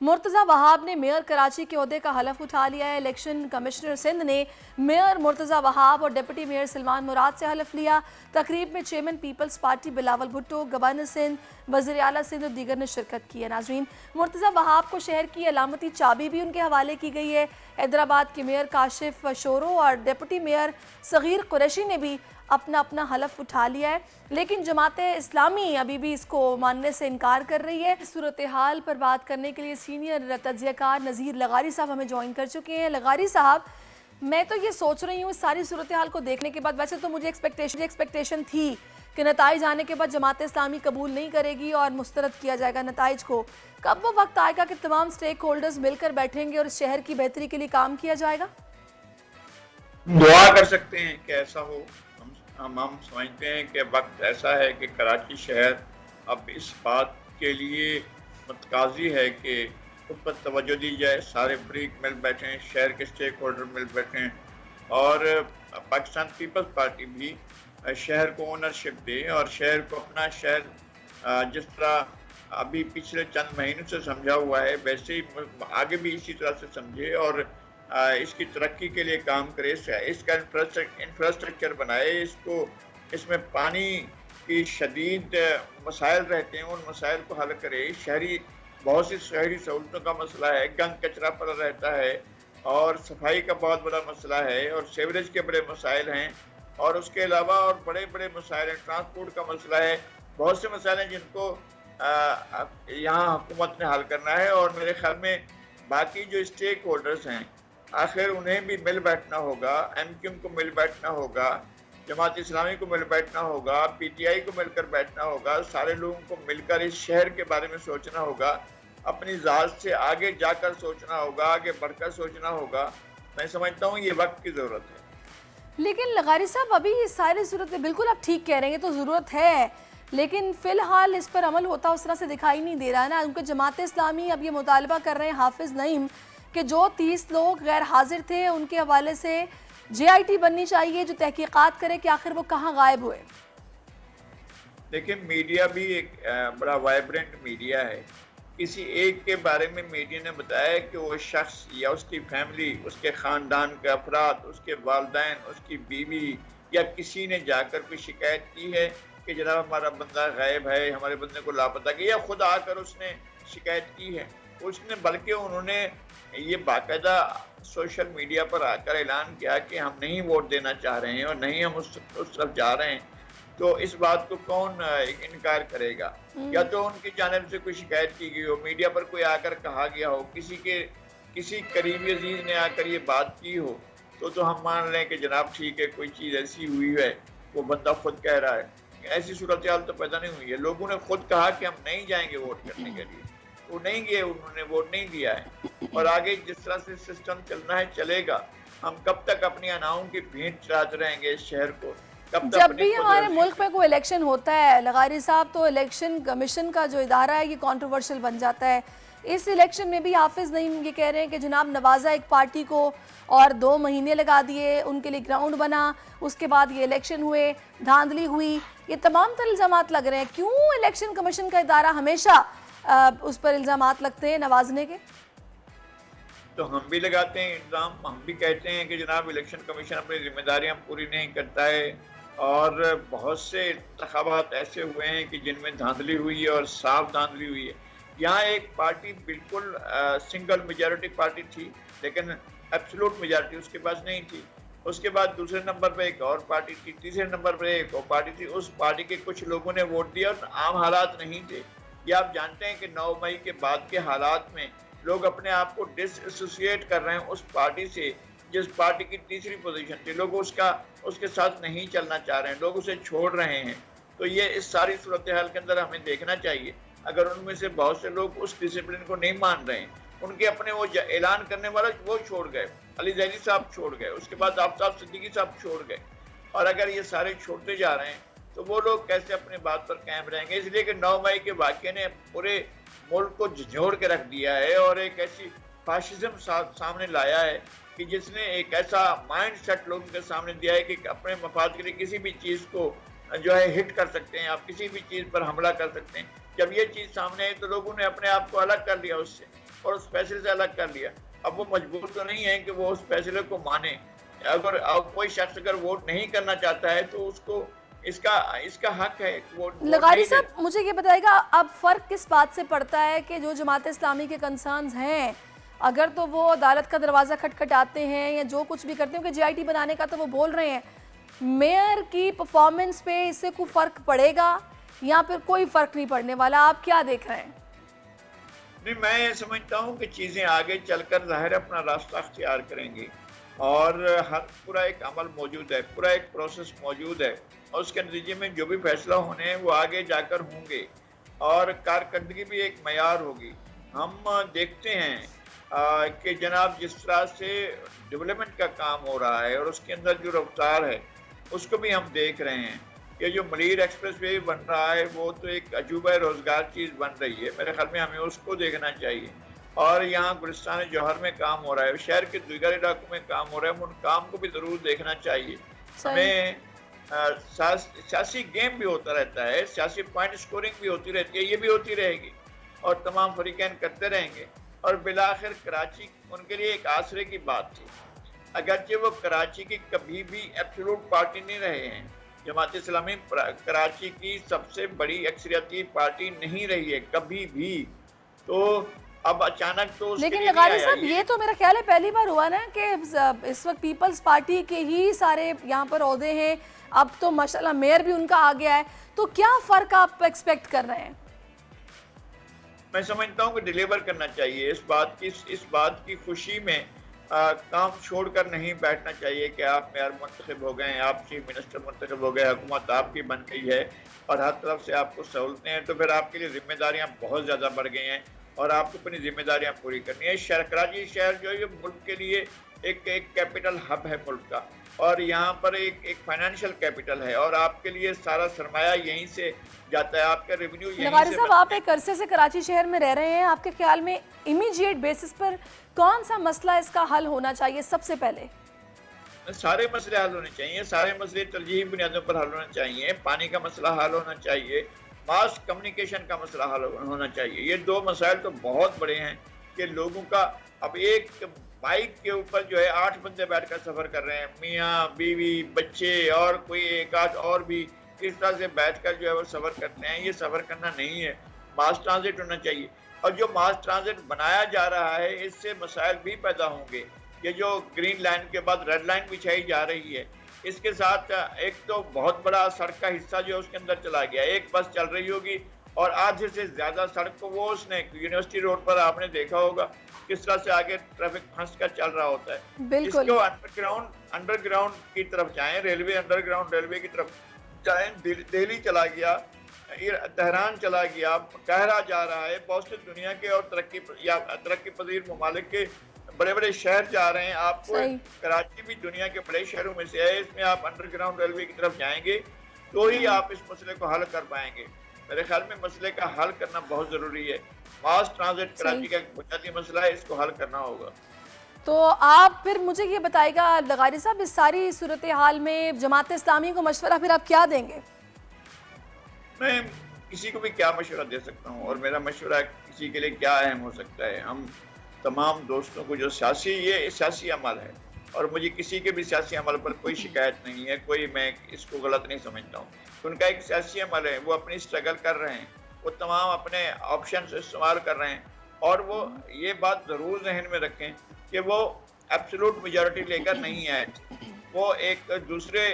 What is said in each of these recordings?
مرتضی وہاب نے میئر کراچی کے عہدے کا حلف اٹھا لیا ہے۔ الیکشن کمشنر سندھ نے میئر مرتضی وہاب اور ڈپٹی میئر سلمان مراد سے حلف لیا۔ تقریب میں چیئرمین پیپلز پارٹی بلاول بھٹو، گورنر سندھ، وزیر اعلیٰ سندھ اور دیگر نے شرکت کی ہے۔ ناظرین، مرتضی وہاب کو شہر کی علامتی چابی بھی ان کے حوالے کی گئی ہے۔ حیدرآباد کے میئر کاشف شورو اور ڈپٹی میئر صغیر قریشی نے بھی اپنا حلف اٹھا لیا ہے، لیکن جماعت اسلامی ابھی بھی اس کو ماننے سے انکار کر رہی ہے۔ صورتحال پر بات کرنے کے لیے سینئر تجزیہ کار نذیر لغاری صاحب ہمیں جوائن کر چکے ہیں۔ لغاری صاحب، میں تو یہ سوچ رہی ہوں اس ساری صورتحال کو دیکھنے کے بعد، ویسے تو مجھے ایکسپیکٹیشن تھی کہ نتائج آنے کے بعد جماعت اسلامی قبول نہیں کرے گی اور مسترد کیا جائے گا نتائج کو۔ کب وہ وقت آئے گا کہ تمام سٹیک ہولڈرز مل کر بیٹھیں گے اور اس شہر کی بہتری کے لیے کام کیا جائے گا؟ دعا کر سکتے ہیں کہ ایسا ہو۔ ہم سمجھتے ہیں کہ وقت ایسا ہے کہ کراچی شہر اب اس بات کے لیے متقاضی ہے کہ اس پر توجہ دی جائے، سارے فریق مل بیٹھیں، شہر کے سٹیک ہولڈر مل بیٹھیں اور پاکستان پیپلز پارٹی بھی شہر کو اونرشپ دے اور شہر کو اپنا شہر جس طرح ابھی پچھلے چند مہینوں سے سمجھا ہوا ہے ویسے ہی آگے بھی اسی طرح سے سمجھے اور اس کی ترقی کے لیے کام کرے، اس کا انفراسٹرکچر بنائے، اس میں پانی کی شدید مسائل رہتے ہیں، ان مسائل کو حل کرے۔ بہت سی شہری سہولتوں کا مسئلہ ہے، گند کچرا پڑا رہتا ہے اور صفائی کا بہت بڑا مسئلہ ہے اور سیوریج کے بڑے مسائل ہیں اور اس کے علاوہ اور بڑے بڑے مسائل ہیں، ٹرانسپورٹ کا مسئلہ ہے، بہت سے مسائل ہیں جن کو یہاں حکومت نے حل کرنا ہے اور میرے خیال میں باقی جو اسٹیک ہولڈرز ہیں آخر انہیں بھی مل بیٹھنا ہوگا، ایم کیو ایم کو مل بیٹھنا ہوگا، جماعت اسلامی کو مل بیٹھنا ہوگا، پی ٹی آئی کو مل کر بیٹھنا ہوگا، سارے لوگوں کو مل کر اس شہر کے بارے میں سوچنا ہوگا، اپنی ذات سے آگے جا کر سوچنا ہوگا، آگے بڑھ کر سوچنا ہوگا۔ میں سمجھتا ہوں یہ وقت کی ضرورت ہے۔ لیکن لغاری صاحب، ابھی یہ ساری صورتیں بالکل آپ ٹھیک کہہ رہے ہیں، تو ضرورت ہے، لیکن فی الحال اس پر عمل ہوتا اس طرح سے دکھائی نہیں دے رہا ہے نا، کیونکہ جماعت اسلامی اب یہ مطالبہ کر رہے ہیں حافظ نعیم کہ جو 30 لوگ غیر حاضر تھے ان کے حوالے سے جے آئی ٹی بننی چاہیے جو تحقیقات کرے کہ آخر وہ کہاں غائب ہوئے۔ دیکھیں، میڈیا بھی ایک بڑا وائبرنٹ میڈیا ہے۔ کسی ایک کے بارے میں میڈیا نے بتایا کہ وہ شخص یا اس کی فیملی، اس کے خاندان کے افراد، اس کے والدین، اس کی بیوی یا کسی نے جا کر کوئی شکایت کی ہے کہ جناب ہمارا بندہ غائب ہے، ہمارے بندے کو لاپتہ کیا، یا خود آ کر اس نے شکایت کی ہے اس نے، بلکہ انہوں نے یہ باقاعدہ سوشل میڈیا پر آ کر اعلان کیا کہ ہم نہیں ووٹ دینا چاہ رہے ہیں اور نہیں ہم اس طرف جا رہے ہیں۔ تو اس بات کو کون انکار کرے گا؟ یا تو ان کی جانب سے کوئی شکایت کی گئی ہو، میڈیا پر کوئی آ کر کہا گیا ہو، کسی قریبی عزیز نے آ کر یہ بات کی ہو، تو ہم مان لیں کہ جناب ٹھیک ہے، کوئی چیز ایسی ہوئی ہے، وہ بندہ خود کہہ رہا ہے۔ ایسی صورتحال تو پیدا نہیں ہوئی ہے، لوگوں نے خود کہا کہ ہم نہیں جائیں گے ووٹ کرنے کے لیے، وہ نہیں گئے، انہوں نے ووٹ نہیں دیا ہے اور آگے جس طرح سے سسٹم چلنا ہے چلے گا۔ ہم کب تک اپنی اناؤں کی بھینٹ چڑھاتے رہیں گے اس شہر کو؟ جب بھی ہمارے ملک میں کوئی الیکشن ہوتا ہے لغاری صاحب، تو الیکشن کمیشن کا جو ادارہ ہے یہ کنٹروورشل بن جاتا ہے۔ اس الیکشن میں بھی حافظ نعیم یہ کہہ رہے ہیں کہ جناب نوازا ایک پارٹی کو اور 2 مہینے لگا دیے، ان کے لیے گراؤنڈ بنا، اس کے بعد یہ الیکشن ہوئے، دھاندلی ہوئی، یہ تمام تر الزامات لگ رہے ہیں۔ کیوں الیکشن کمیشن کا ادارہ ہمیشہ اس پر الزامات لگتے ہیں نوازنے کے؟ تو ہم بھی لگاتے ہیں الزام، ہم بھی کہتے ہیں کہ جناب الیکشن کمیشن اپنی ذمہ داریاں پوری نہیں کرتا ہے اور بہت سے انتخابات ایسے ہوئے ہیں کہ جن میں دھاندلی ہوئی ہے اور صاف دھاندلی ہوئی ہے۔ یہاں ایک پارٹی بالکل سنگل میجارٹی پارٹی تھی لیکن ایبسولوٹ میجارٹی اس کے پاس نہیں تھی۔ اس کے بعد دوسرے نمبر پہ ایک اور پارٹی تھی، تیسرے نمبر پہ ایک اور پارٹی تھی، اس پارٹی کے کچھ لوگوں نے ووٹ دیا اور عام حالات نہیں تھے۔ یہ آپ جانتے ہیں کہ 9 مئی کے بعد کے حالات میں لوگ اپنے آپ کو ڈس ایسوسیٹ کر رہے ہیں اس پارٹی سے جس پارٹی کی تیسری پوزیشن تھی، لوگ اس کے ساتھ نہیں چلنا چاہ رہے ہیں، لوگ اسے چھوڑ رہے ہیں۔ تو یہ اس ساری صورتحال کے اندر ہمیں دیکھنا چاہیے، اگر ان میں سے بہت سے لوگ اس ڈسپلن کو نہیں مان رہے ہیں، ان کے اپنے وہ اعلان کرنے والا وہ چھوڑ گئے، علی زیدی صاحب چھوڑ گئے، اس کے بعد آفتاب صدیقی صاحب چھوڑ گئے، اور اگر یہ سارے چھوڑتے جا رہے ہیں تو وہ لوگ کیسے اپنے بات پر قائم رہیں گے؟ اس لیے کہ 9 مئی کے واقعے نے پورے ملک کو جھنجھوڑ کے رکھ دیا ہے اور ایک ایسی فاشزم سامنے لایا ہے کہ جس نے ایک ایسا مائنڈ سیٹ لوگوں کے سامنے دیا ہے کہ اپنے مفاد کے لیے کسی بھی چیز کو جو ہے ہٹ کر سکتے ہیں، آپ کسی بھی چیز پر حملہ کر سکتے ہیں۔ جب یہ چیز سامنے آئی تو لوگوں نے اپنے آپ کو الگ کر لیا اس سے، اور اس فیصلے سے الگ کر لیا. اب وہ مجبور تو نہیں ہے کہ وہ اس فیصلے کو مانے. اگر کوئی شخص اگر ووٹ نہیں کرنا چاہتا ہے تو اس کو اس کا حق ہے. لغاری صاحب مجھے یہ بتائے گا اب فرق کس بات سے پڑتا ہے کہ جو جماعت اسلامی کے کنسرنز ہیں اگر تو وہ عدالت کا دروازہ کھٹکھٹاتے ہیں یا جو کچھ بھی کرتے ہیں کہ جی آئی ٹی بنانے کا تو وہ بول رہے ہیں, میئر کی پرفارمنس پہ اس سے کوئی فرق پڑے گا یا پھر کوئی فرق نہیں پڑنے والا؟ آپ کیا دیکھ رہے ہیں؟ نہیں, میں سمجھتا ہوں کہ چیزیں آگے چل کر ظاہر اپنا راستہ اختیار کریں گی اور پورا ایک عمل موجود ہے, پورا ایک پروسیس موجود ہے اور اس کے نتیجے میں جو بھی فیصلہ ہونے ہیں وہ آگے جا کر ہوں گے اور کارکردگی بھی ایک معیار ہوگی. ہم دیکھتے ہیں کہ جناب جس طرح سے ڈیولپمنٹ کا کام ہو رہا ہے اور اس کے اندر جو رفتار ہے اس کو بھی ہم دیکھ رہے ہیں کہ جو ملیر ایکسپریس وے بن رہا ہے وہ تو ایک عجوبہ روزگار چیز بن رہی ہے. میرے خیال میں ہمیں اس کو دیکھنا چاہیے. اور یہاں گلستان جوہر میں کام ہو رہا ہے, شہر کے دیگر علاقوں میں کام ہو رہا ہے, ان کام کو بھی ضرور دیکھنا چاہیے. ہمیں سیاسی گیم بھی ہوتا رہتا ہے, سیاسی پوائنٹ سکورنگ بھی ہوتی رہتی ہے, یہ بھی ہوتی رہے گی اور تمام فریقین کرتے رہیں گے. اور بالآخر کراچی ان کے لیے ایک آسرے کی بات تھی, اگرچہ وہ کراچی کی کبھی بھی ایبسولوٹ پارٹی نہیں رہے ہیں. جماعت اسلامی کراچی کی سب سے بڑی اکثریتی پارٹی نہیں رہی ہے کبھی بھی. تو اب اچانک تو لیکن لغاری صاحب یہ تو میرا خیال ہے پہلی بار ہوا نا کہ اس وقت پیپلز پارٹی کے ہی سارے یہاں پر عہدے ہیں, اب تو ماشاءاللہ میئر بھی ان کا آ گیا ہے, تو کیا فرق آپ ایکسپیکٹ کر رہے ہیں؟ میں سمجھتا ہوں کہ ڈیلیور کرنا چاہیے. اس بات کی خوشی میں کام چھوڑ کر نہیں بیٹھنا چاہیے کہ آپ میئر منتخب ہو گئے ہیں, آپ چیف منسٹر منتخب ہو گئے, حکومت آپ کی بن گئی ہے اور ہر طرف سے آپ کو سہولتیں ہیں, تو پھر آپ کے لیے ذمہ داریاں بہت زیادہ بڑھ گئی ہیں اور آپ کو اپنی ذمہ داریاں پوری کرنی ہے. کراچی شہر جو ہے ملک کے لیے ایک کیپٹل ہب ہے ملک کا, اور یہاں پر ایک فائنینشیل کیپٹل ہے اور آپ کے لیے سارا سرمایہ یہیں سے جاتا ہے, آپ کا ریونیو یہیں سے. لغاری صاحب آپ ایک عرصے سے کراچی شہر میں رہ رہے ہیں, آپ کے خیال میں امیجیٹ بیسس پر کون سا مسئلہ اس کا حل ہونا چاہیے سب سے پہلے؟ سارے مسئلے حل ہونے چاہیے, سارے مسئلے ترجیحی بنیادوں پر حل ہونا چاہیے. پانی کا مسئلہ حل ہونا چاہیے, ماس کمیونیکیشن کا مسئلہ حل ہونا چاہیے. یہ دو مسائل تو بہت بڑے ہیں کہ لوگوں کا اب ایک بائک کے اوپر جو ہے 8 بندے بیٹھ کر سفر کر رہے ہیں, میاں بیوی بچے اور کوئی ایک آدھ اور بھی اس طرح سے بیٹھ کر جو ہے وہ سفر کرتے ہیں. یہ سفر کرنا نہیں ہے, ماس ٹرانزٹ ہونا چاہیے. اور جو ماس ٹرانزٹ بنایا جا رہا ہے اس سے مسائل بھی پیدا ہوں گے. یہ جو گرین لائن کے بعد ریڈ لائن بچھائی جا رہی ہے, اس کے ساتھ ایک تو بہت بڑا سڑک کا حصہ جو ہے اس کے اندر چلا گیا. ایک بس چل رہی ہوگی اور آدھے سے زیادہ سڑک کو وہ اس نے یونیورسٹی روڈ پر آپ نے دیکھا ہوگا کس طرح سے آگے ٹریفک پھنس کر چل رہا ہوتا ہے. اس کو انڈر گراؤنڈ کی طرف جائیں, ریلوے انڈر گراؤنڈ ریلوے کی طرف جائیں. دہلی چلا گیا, تہران چلا گیا, قاہرہ جا رہا ہے, بہت سے دنیا کے اور ترقی پذیر ممالک کے بڑے بڑے شہر جا رہے ہیں. آپ کو کراچی بھی دنیا کے بڑے شہروں میں سے ہے, اس میں آپ انڈر گراؤنڈ ریلوے کی طرف جائیں گے تو ہی آپ اس مسئلے کو حل کر پائیں گے. میرے خیال میں مسئلے کا حل کرنا بہت ضروری ہے. ماس ٹرانزٹ کراچی کا ایک بنیادی مسئلہ ہے, اس کو حل کرنا ہوگا. تو آپ پھر مجھے یہ بتائے گا لغاری صاحب, اس ساری صورتحال میں جماعت اسلامی کو مشورہ پھر آپ کیا دیں گے؟ میں کسی کو بھی کیا مشورہ دے سکتا ہوں, اور میرا مشورہ کسی کے لیے کیا اہم ہو سکتا ہے. ہم تمام دوستوں کو جو یہ سیاسی عمل ہے, اور مجھے کسی کے بھی سیاسی عمل پر کوئی شکایت نہیں ہے, کوئی میں اس کو غلط نہیں سمجھتا ہوں. ان کا ایک سیاسی عمل ہے, وہ اپنی اسٹرگل کر رہے ہیں, وہ تمام اپنے آپشنز استعمال کر رہے ہیں, اور وہ یہ بات ضرور ذہن میں رکھیں کہ وہ ایبسولوٹ میجورٹی لے کر نہیں آئے تھے, وہ ایک دوسرے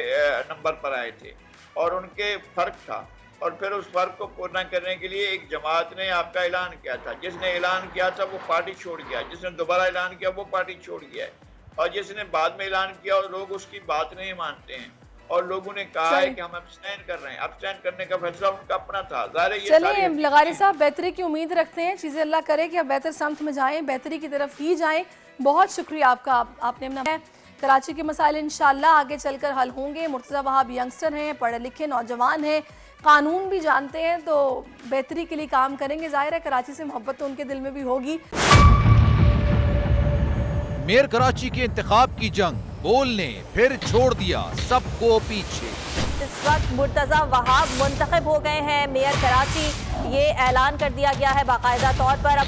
نمبر پر آئے تھے اور ان کے فرق تھا. اور پھر اس فرق کو پورا کرنے کے لیے ایک جماعت نے آپ کا اعلان کیا تھا, جس نے اعلان کیا تھا وہ پارٹی چھوڑ گیا, جس نے دوبارہ اعلان کیا وہ پارٹی چھوڑ گیا ہے, اور جس نے بعد میں اعلان کیا اور لوگ اس کی بات نہیں مانتے ہیں اور لوگوں نے کہا ہے کہ ہم ابسٹین کر رہے ہیں. ابسٹین کرنے کا فیصلہ ان کا اپنا تھا. چلیے لغاری صاحب, بہتری کی امید رکھتے ہیں, چیزیں اللہ کرے کہ آپ بہتر سمت میں جائیں, بہتری کی طرف ہی جائیں. بہت شکریہ آپ کا, آپ نے اپنا کراچی کے مسائل انشاءاللہ آگے چل کر حل ہوں گے. مرتضیٰ وہاب ینگسٹر ہیں, پڑھے لکھے نوجوان ہیں, قانون بھی جانتے ہیں, تو بہتری کے لیے کام کریں گے. ظاہر ہے کراچی سے محبت تو ان کے دل میں بھی ہوگی. میئر کراچی کے انتخاب کی جنگ, بولنے پھر چھوڑ دیا سب کو پیچھے. اس وقت مرتضیٰ وہاب منتخب ہو گئے ہیں میئر کراچی, یہ اعلان کر دیا گیا ہے باقاعدہ طور پر. اب